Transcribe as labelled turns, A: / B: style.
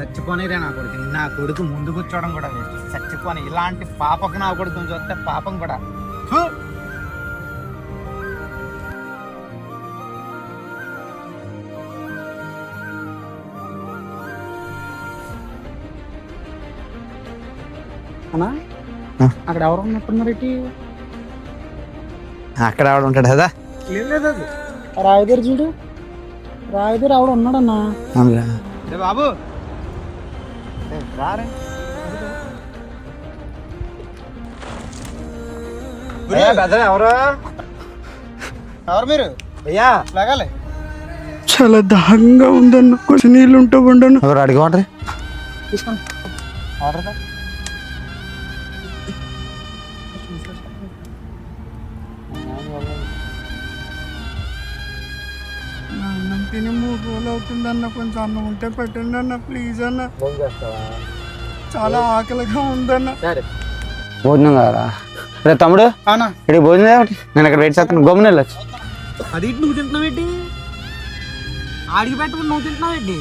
A: చచ్చిపోనిరే నా కొడుకు ముందు కూర్చోవడం కూడా వేస్ట్. చచ్చిపోని ఇలాంటి పాపకు నా కొడుకు చూస్తే పాపం కూడా. ఫు!
B: అన్నా అక్కడ ఎవరు ఉన్నట్టున్నారు ఇటు?
A: అక్కడ ఆవిడ ఉంటాడు కదా.
B: లేదు అది రాయదారు చూడు, రాయదారు ఆవిడ ఉన్నాడన్నా.
A: బాబు ఎవరు ఎవరు మీరు అయ్యా లాగాలి.
B: చాలా దాహంగా ఉందన్న, కొంచెం నీళ్ళు ఉంటే ఉండను.
A: ఎవరు అడిగి వాటర్
B: తీసుకోండి.
A: వాటర్
B: అన్నం తిని 3 రోజులు అవుతుందన్న, కొంచెం అన్నం ఉంటే పెట్టండి అన్న ప్లీజ్ అన్న. చాలా ఆకలిగా ఉందన్న.
A: భోజనం కాదా? రే తమ్ముడు,
B: అన్నా
A: ఇక్కడ భోజనం ఏమిటి? నేను అక్కడ వెయిట్ చేస్తాను. గమ్మున వెళ్ళచ్చు.
B: అది నువ్వు తింటున్నావు ఏంటి? ఆడికి పెట్టుకుని నువ్వు తింటున్నావు ఏంటి?